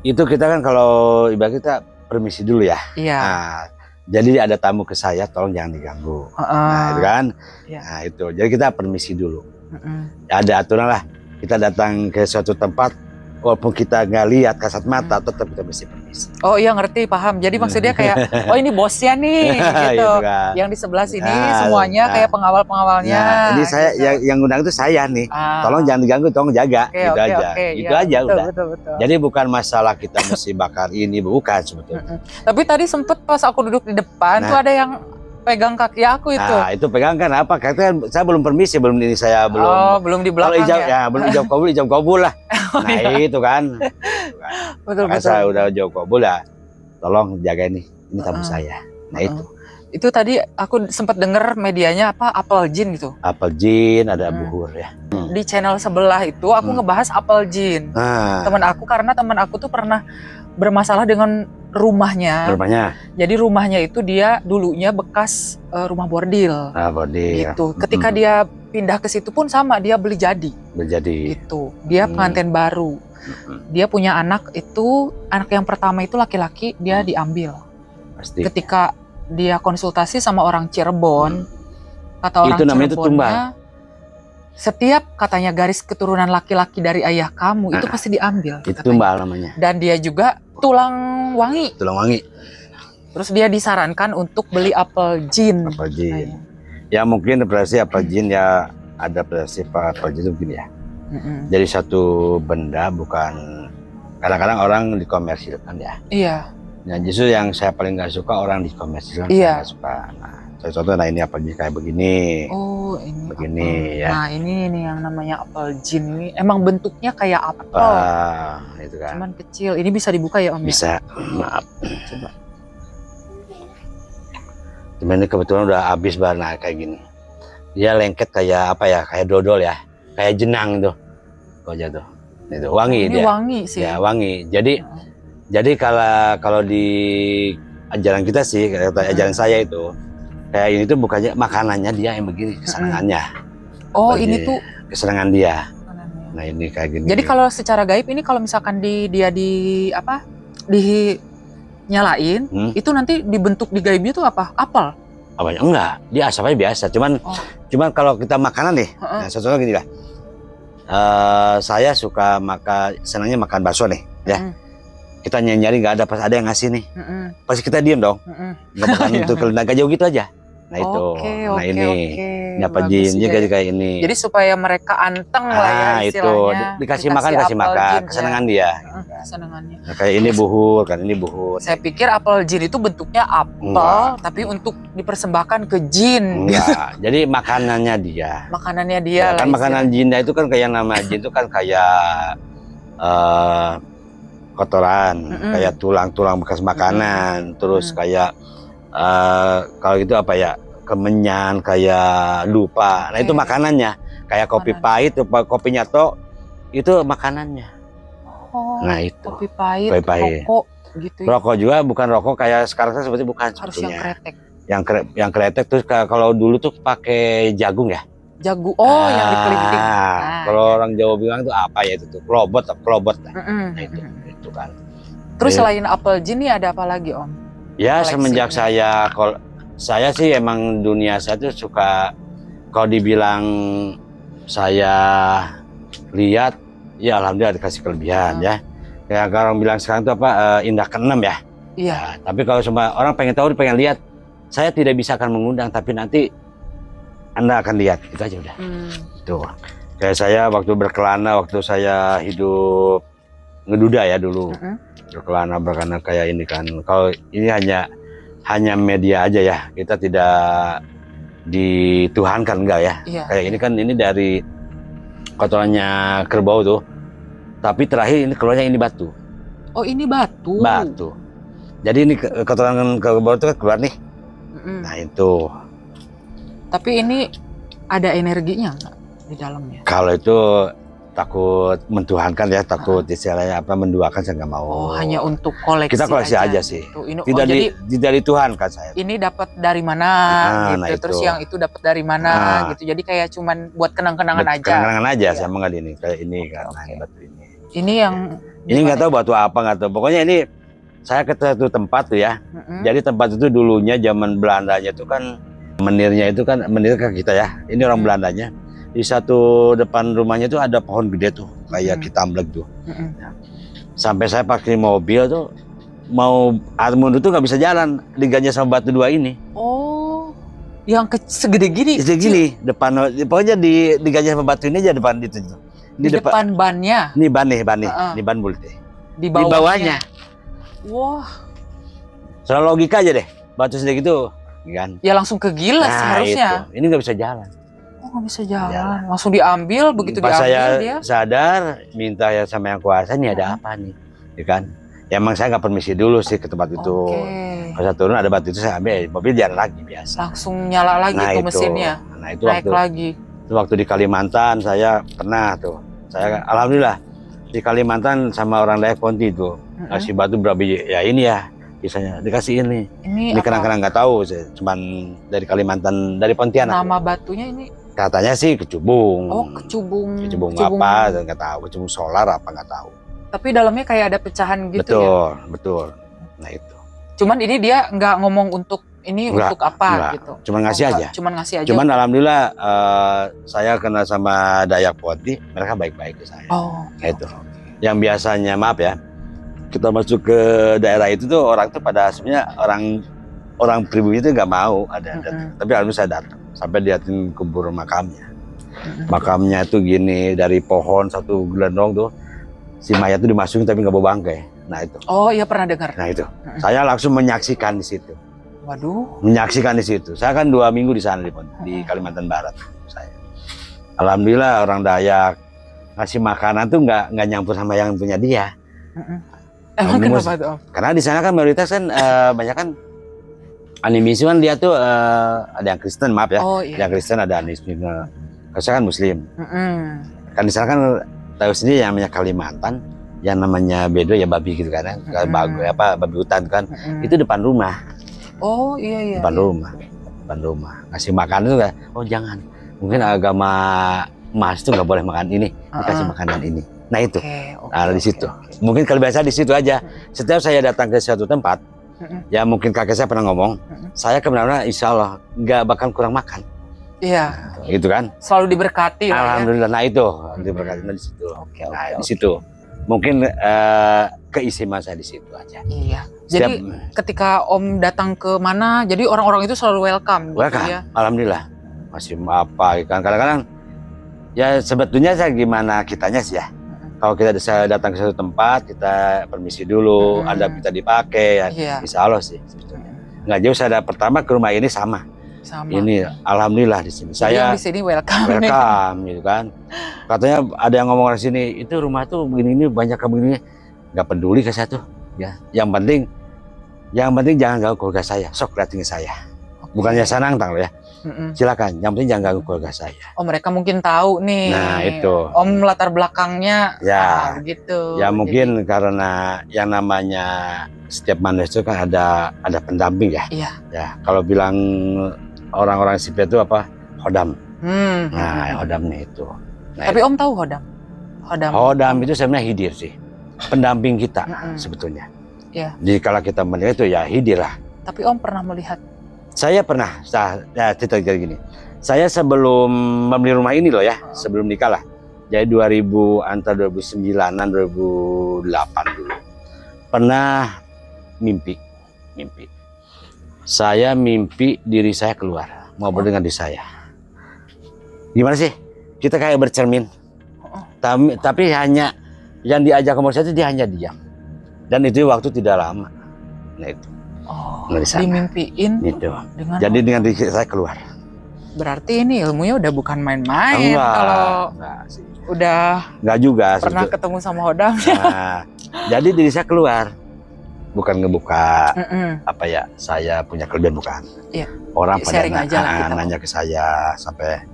Itu kita kan kalau ibarat kita permisi dulu ya. Iya. Nah, jadi ada tamu ke saya, tolong jangan diganggu. Nah itu kan, nah itu jadi kita permisi dulu. Ada aturan lah. Kita datang ke suatu tempat, walaupun kita nggak lihat kasat mata, tetap kita mesti permisi. Oh iya ngerti, paham. Jadi maksudnya kayak, oh ini bosnya nih, gitu. Kan. Yang di sebelah sini semuanya kayak pengawal-pengawalnya. Ini saya gitu. yang undang itu saya nih. Tolong jangan diganggu, tolong jaga, gitu aja. Itu aja udah. Betul. Jadi bukan masalah kita mesti bakar ini, bukan sebetulnya. Tapi tadi sempet pas aku duduk di depan tuh ada yang pegang kaki aku itu. Nah, itu pegang kan apa? Karena saya belum permisi, belum ini saya belum. Oh, belum di belakang ya? Belum ijab kabul lah. Nah, itu kan. Betul. Saya udah ijab kabul lah. Tolong jaga ini tamu saya. Nah, itu. Itu tadi aku sempat dengar medianya apa apel jin gitu. Apel jin, ada buhur ya. Di channel sebelah itu aku ngebahas apel jin. Teman aku tuh pernah bermasalah dengan rumahnya. Jadi rumahnya itu dia dulunya bekas rumah bordil. Bordil. Gitu. Ketika dia pindah ke situ pun sama, dia beli jadi. Gitu. Dia pengantin baru. Dia punya anak yang pertama itu laki-laki, dia diambil. Pasti. Ketika dia konsultasi sama orang Cirebon, kata orang itu namanya Cirebonnya, setiap katanya garis keturunan laki-laki dari ayah kamu itu pasti diambil. Itu tumbal namanya. Dan dia juga tulang wangi. Terus dia disarankan untuk beli apel jin. Ya mungkin operasi apel jin ya, ada operasi apel jin mungkin ya. Jadi satu benda bukan, kadang-kadang orang dikomersilkan ya. Iya. Nah, justru yang saya paling nggak suka orang dikomersilkan, Iya. saya nggak suka. Nah, contoh, nah ini apel jin kayak begini. Oh, ini Begini, apel. ya. Nah, ini yang namanya apel jin ini. Emang bentuknya kayak apel, Itu kan. cuman kecil. Ini bisa dibuka ya, Om? Bisa, maaf. Coba. Cuman ini kebetulan udah habis warna kayak gini. Dia lengket kayak apa ya? Kayak dodol ya, kayak jenang tuh. Kok jatuh. Itu wangi Ini dia. wangi sih. Ya, wangi. Jadi kalau di ajaran kita sih, ajaran saya itu kayak ini tuh bukannya makanannya dia yang begini, kesenangannya. Oh, ini tuh kesenangan dia. makanannya. Nah, ini kayak gini. Jadi kalau secara gaib ini kalau misalkan dia nyalain, itu nanti dibentuk di gaibnya tuh apa? Apel? Apanya? Enggak, dia asapnya biasa. Cuman kalau kita makanan nih, nah, contohnya gini lah. Saya suka senangnya makan bakso nih, ya. Kita nyari nggak ada, pas ada yang ngasih nih, pasti kita diem dong, nggak makan untuk kelendang jauh gitu aja. Nah itu, ini apa jin juga kayak ini. Jadi supaya mereka anteng lah ya istilahnya. Itu dikasih makan, kesenangan dia. Kesenangannya. Nah, kayak ini buhur kan, ini buhur. Saya pikir apel jin itu bentuknya apel, tapi untuk dipersembahkan ke jin. Enggak, jadi makanannya dia. Makanannya dia ya, kan makanan jinnya itu kan kayak nama jin itu kan kayak kotoran, kayak tulang-tulang bekas makanan, terus kayak kalau gitu apa ya, kemenyan, kayak lupa. Nah itu makanannya. Kayak kopi pahit, kopinya toh itu makanannya. Nah itu. Kopi pahit, rokok gitu. Rokok juga bukan rokok kayak sekarang seperti bukan. Harus yang kretek. Yang kretek terus kalau dulu tuh pakai jagung ya. Jagung, yang dikeliling. Kalau orang Jawa bilang tuh apa ya itu tuh, klobot. Nah, itu kan. Terus selain apel jin nih ada apa lagi, Om? Ya semenjak saya sih emang dunia saya tuh suka, kalau dibilang saya lihat ya alhamdulillah dikasih kelebihan ya. Ya kalau orang bilang sekarang tuh apa, indah keenam ya. Iya. Ya, tapi kalau semua orang pengen tahu, pengen lihat, saya tidak bisa akan mengundang, tapi nanti Anda akan lihat, itu aja udah. Tuh. Kayak saya waktu berkelana, waktu saya hidup ngeduda ya dulu. Berkelana kayak ini kan. Kalau ini hanya media aja ya, kita tidak dituhankan, enggak ya. Kayak ini kan, ini dari kotorannya kerbau tuh, tapi terakhir ini keluarnya ini batu. Oh, ini batu. Jadi ini kotoran kerbau itu kan keluar nih. Nah itu. Tapi ini ada energinya nggak di dalamnya? Kalau itu takut mentuhankan ya, takut istilahnya apa, menduakan, saya nggak mau. Hanya untuk koleksi. Kita koleksi aja sih. Tidak dituhankan saya. Ini dapat dari mana gitu, nah terus yang itu dapat dari mana gitu. Jadi kayak cuman buat kenang-kenangan aja. Kenang-kenangan aja sama nggak ini kayak ini kan. Batu ini. Ini yang ini nggak tahu batu apa, nggak tahu. Pokoknya ini saya ke satu tempat tuh ya. Jadi tempat itu dulunya zaman Belandanya itu kan, menirnya itu kan, menir ke kita ya. Ini orang Belandanya. Di satu depan rumahnya tuh ada pohon gede tuh, kayak kitamblek tuh. Sampai saya pakai mobil tuh, mau mundur tuh nggak bisa jalan, diganjel sama batu dua ini. Oh, yang segede gini? Segede gini, depan, pokoknya diganjel sama batu ini aja depan itu. Di depan bannya? Ini ban nih, ini ban bulte. Di bawahnya? Wah. Soal logika aja deh, batu sedikit gitu, kan? Ya langsung kegilas harusnya. Itu. Ini nggak bisa jalan. Oh, nggak bisa jalan. Langsung diambil, begitu pas diambil saya dia sadar, minta ya sama yang kuasa, nih ada apa nih, ya kan? Ya emang saya nggak permisi dulu sih ke tempat itu. Pas saya turun ada batu itu, saya ambil, mobil jalan lagi biasa. Langsung nyala lagi tuh mesinnya. Nah itu naik lagi. Itu waktu di Kalimantan saya pernah tuh. Saya alhamdulillah di Kalimantan sama orang Dayak Ponti tuh kasih batu berapa biji, ya ini ya biasanya dikasih ini. Ini kenang-kenang nggak tahu sih, cuman dari Kalimantan, dari Pontianak. Nama batunya ini? Katanya sih kecubung. Oh, kecubung. Kecubung apa nggak tahu, kecubung solar apa nggak tahu. Tapi dalamnya kayak ada pecahan gitu ya? Betul. Nah itu. Cuman ini dia nggak ngomong untuk ini untuk apa gitu? Cuman ngasih aja. Cuman ngasih aja. Cuman alhamdulillah saya kenal sama Dayak Ponti, mereka baik-baik ke saya. Nah itu. Yang biasanya maaf ya, kita masuk ke daerah itu tuh orang tuh pada sebenarnya orang pribumi itu nggak mau ada. Tapi alhamdulillah saya datang. Sampai liatin kubur makamnya. Makamnya itu gini, dari pohon satu gelondong tuh, si mayat itu dimasukin tapi nggak bawa bangkai. Nah itu. Oh iya, pernah dengar. Nah itu. Saya langsung menyaksikan di situ. Waduh. Menyaksikan di situ. Saya kan 2 minggu di sana di Kalimantan Barat. Saya. Alhamdulillah orang Dayak ngasih makanan tuh nggak nyampur sama yang punya dia. Emang kenapa tuh Om? Karena di sana kan mayoritas kan banyak kan animisi kan dia tuh ada yang Kristen, maaf ya. Oh, iya. Yang Kristen ada animisi. Saya kan Muslim. Kan di sana kan tahu sendiri yang namanya Kalimantan, yang namanya bedo ya babi gitu kan, babi hutan kan, itu depan rumah. Oh iya. Depan rumah. Ngasih makan tuh kan, oh jangan. Mungkin agama Mas tuh nggak boleh makan ini, dikasih makanan ini. Nah itu, di situ. Mungkin kalau biasa di situ aja. Setiap saya datang ke suatu tempat, ya mungkin kakek saya pernah ngomong, saya kebenaran insya Allah nggak bakal kurang makan. Iya. Gitu kan? Selalu diberkati. Alhamdulillah. Ya? Nah itu, diberkati di situ. Nah di situ. Mungkin keistimewaan saya di situ aja. Iya. Jadi ketika Om datang ke mana, jadi orang-orang itu selalu welcome. Welcome. Gitu ya? Alhamdulillah. Masih apa kan kadang-kadang ya sebetulnya saya gimana kitanya sih ya. Kalau kita bisa datang ke suatu tempat, kita permisi dulu, adab kita dipakai, ya, insya Allah sih sebetulnya. Nggak jauh saya pertama ke rumah ini sama. Ini alhamdulillah di sini. Saya di sini welcome gitu kan. Katanya ada yang ngomong di sini, itu rumah tuh begini ini banyak begini. Nggak peduli ke saya tuh. Ya, yang penting jangan ganggu keluarga saya. Sok datang ke saya. Bukannya saya nantang loh ya. Silakan, yang penting jangan ganggu keluarga saya. Oh mereka mungkin tahu nih. Nah itu. Om latar belakangnya. Ya. Gitu. Ya mungkin karena yang namanya setiap manusia itu kan ada pendamping ya. Iya. Ya kalau bilang orang-orang sipil itu apa? Hodam. Nah hodamnya itu. Nah, tapi Om tahu hodam? Hodam itu sebenarnya hidir sih. Pendamping kita sebetulnya. Iya. Jadi kalau kita melihat itu ya hidir lah. Tapi Om pernah melihat? Saya pernah, ya cerita gini. Saya sebelum membeli rumah ini loh ya, sebelum nikah lah. Jadi 2009-an 2008 dulu. Pernah mimpi. Saya mimpi diri saya keluar, ngobrol dengan diri saya. Gimana sih? Kita kayak bercermin. Tapi hanya yang diajak ngomong saya itu dia hanya diam. Dan itu waktu tidak lama. Nah itu. Dimimpiin gitu. Jadi dengan diri saya keluar. Berarti ini ilmunya udah bukan main-main. Kalau udah enggak juga pernah ketemu sama hodam. Nah, jadi diri saya keluar. Bukan ngebuka apa ya, saya punya kelebihan bukan. Iya. Orang pada nanya ke saya sampai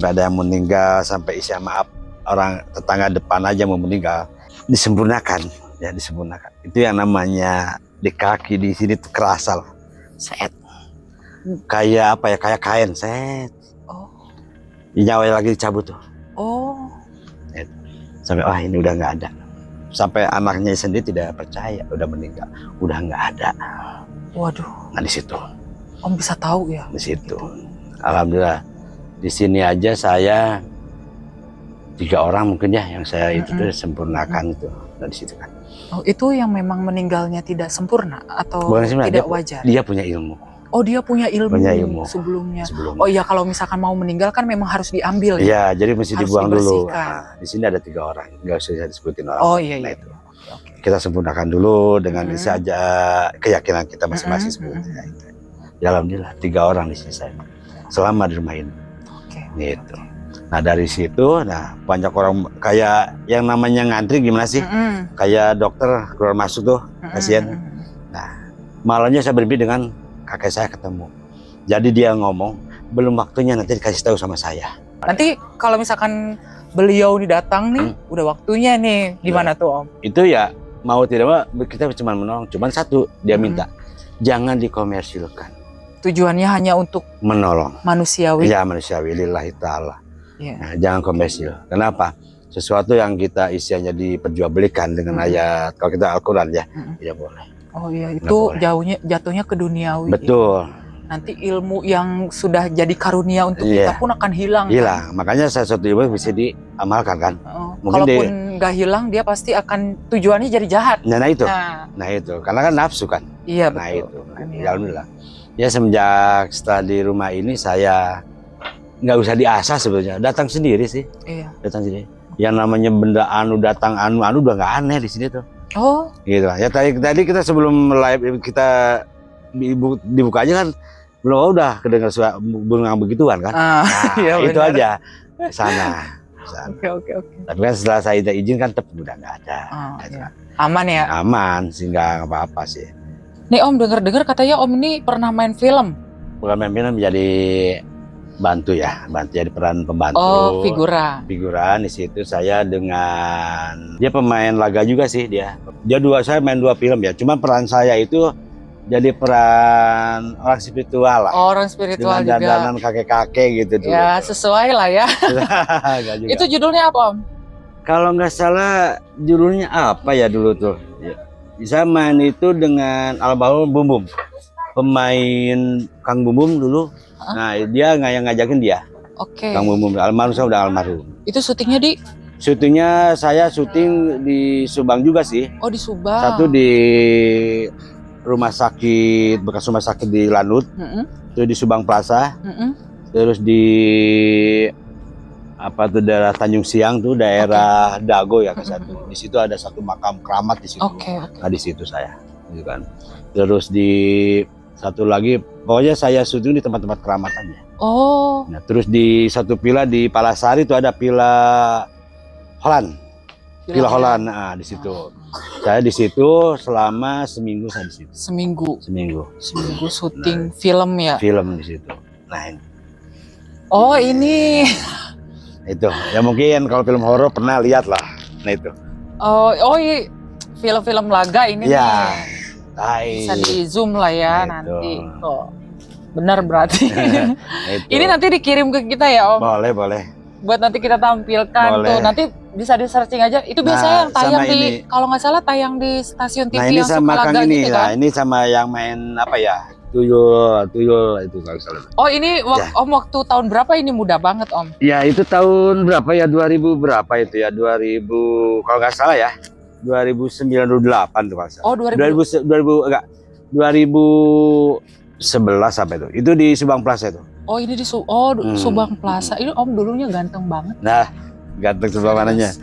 ada yang meninggal, sampai isi maaf orang tetangga depan aja mau meninggal. Disempurnakan, ya disempurnakan. Itu yang namanya di kaki di sini tuh kerasa loh, set, kayak apa ya, kayak kain set. Nyawa lagi dicabut tuh. Sampai ini udah nggak ada. Sampai anaknya sendiri tidak percaya, udah meninggal, udah nggak ada. Waduh. Nah di situ. Om bisa tahu ya? Di situ. Alhamdulillah. Di sini aja saya 3 orang mungkin ya yang saya itu tuh sempurnakan itu. Nah di situ kan. Oh, itu yang memang meninggalnya tidak sempurna atau tidak wajar? Dia punya ilmu. Oh, dia punya ilmu sebelumnya. Oh iya, kalau misalkan mau meninggal kan memang harus diambil. Iya, jadi mesti dibuang dulu. Nah, di sini ada 3 orang, nggak usah saya disebutin orang. Oh iya. Nah, itu. Kita sempurnakan dulu dengan saja keyakinan kita masing-masing. Ya alhamdulillah 3 orang di sini saya selama di rumah ini. Gitu. Nah dari situ, banyak orang kayak yang namanya ngantri gimana sih? Kayak dokter keluar masuk tuh, pasien. Nah malamnya saya bermimpi dengan kakek saya ketemu. Jadi dia ngomong, belum waktunya, nanti dikasih tahu sama saya. Nanti kalau misalkan beliau datang nih, udah waktunya nih, gimana tuh Om? Itu ya mau tidak mau kita cuma menolong. Cuman satu, dia minta jangan dikomersilkan. Tujuannya hanya untuk menolong. Manusiawi. Iya manusiawi, lillahi ta'ala. Nah, jangan komersil. Kenapa? Sesuatu yang kita isinya diperjualbelikan dengan ayat, kalau kita Al-Quran ya, tidak boleh. Oh iya, itu jatuhnya ke duniawi. Betul. Nanti ilmu yang sudah jadi karunia untuk kita pun akan hilang. Hilang. Kan? Makanya sesuatu ilmu bisa diamalkan kan. Kalaupun nggak hilang, dia pasti akan tujuannya jadi jahat. Nah itu. Nah itu. Karena kan nafsu kan. Iya betul. Nah itu. Alhamdulillah. Ya semenjak setelah di rumah ini saya nggak usah diasah sebetulnya, datang sendiri sih. Iya. Datang sendiri. Yang namanya benda anu datang anu udah nggak aneh di sini tuh. Oh, Gitu lah. Ya tadi kita sebelum live kita dibukanya kan belum udah kedengar suara burung begituan kan. ah, Nah, iya itu benar. aja sana. Oke. Tapi kan setelah saya izin kan tetap udah nggak ada. Oh, iya. Aman ya. Aman sih, nggak apa-apa sih. Nih Om, dengar-dengar katanya Om ini pernah main film. Bukan main-main, menjadi bantu jadi peran pembantu. Oh, Figuran di situ saya dengan dia pemain laga juga sih dia. Saya main 2 film ya. Cuman peran saya itu jadi peran orang spiritual lah. Oh, orang spiritual dengan juga. dandanan kakek-kakek gitu dulu. Ya, sesuai lah ya. Nggak juga. Itu judulnya apa Om? Kalau nggak salah judulnya apa ya dulu tuh? Ya. Saya main itu dengan almarhum Bum Bum. Pemain Kang Bum Bum dulu. Nah, dia yang ngajakin dia. Oke. Kang Bum Bum almarhum, saya udah almarhum. Itu syutingnya di? Syutingnya saya syuting di Subang juga sih. Oh, di Subang. Satu di bekas rumah sakit di Lanut. Itu di Subang Plaza. Terus di daerah Tanjung Siang tuh, daerah Dago ya ke satu. Di situ ada satu makam keramat di situ. Nah, di situ saya, gitu kan. Terus di satu lagi, pokoknya saya syuting di tempat-tempat keramat aja. Oh. Nah, terus di satu villa di Palasari itu ada Villa Holland. Villa Holland, nah di situ. Saya di situ selama seminggu saya di situ. Seminggu Syuting film ya. Film di situ. Nah, ini. Oh, ini. Itu. Ya mungkin kalau film horor pernah lihat lah. Nah, itu. Oh, film-film laga ini Ya. nih. Bisa di zoom lah ya nanti. Oh, benar berarti. Ini nanti dikirim ke kita ya Om. Boleh. Buat nanti kita tampilkan tuh. Nanti bisa di searching aja. Itu biasanya yang tayang di, kalau nggak salah tayang di stasiun TV yang suka laga gitu kan. Nah, ini sama yang main apa ya? Tuyul itu kalau salah. Oh, ini Om waktu tahun berapa ini? Muda banget Om. Ya, itu tahun berapa ya? 2000 berapa itu ya? 2000 kalau nggak salah ya. 2009-2008 tuh kalau salah. Oh, 2011 sampai itu. Itu di Subang Plaza itu. Oh, ini di Subang Plaza. Ini Om dulunya ganteng banget. Nah, ganteng sebelah mananya.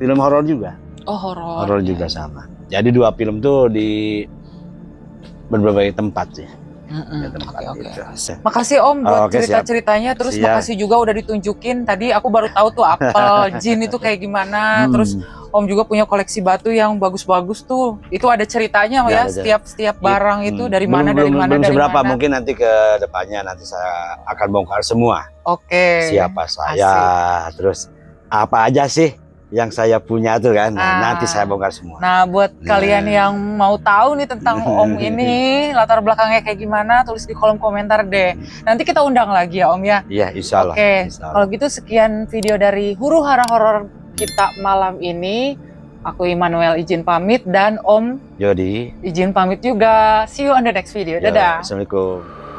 Film horor juga. Oh, horor. Horor juga sama. Jadi 2 film tuh di berbagai tempat sih. Oke. Makasih Om buat cerita-ceritanya. Terus makasih juga udah ditunjukin. Tadi aku baru tahu tuh apel jin itu kayak gimana. Terus Om juga punya koleksi batu yang bagus-bagus tuh. Itu ada ceritanya ya, setiap barang itu dari mana. Belum seberapa, mungkin nanti ke depannya nanti saya akan bongkar semua. Oke. Siapa saya, terus apa aja sih yang saya punya tuh kan. Nanti saya bongkar semua. Nah, buat kalian yang mau tahu nih tentang Om ini, latar belakangnya kayak gimana, tulis di kolom komentar deh. Nanti kita undang lagi ya Om ya. Iya, insya Allah. Oke, kalau gitu sekian video dari Huru Hara Horor kita malam ini. Aku Immanuel izin pamit dan Om Yodi izin pamit juga. See you on the next video. Dadah. Assalamualaikum.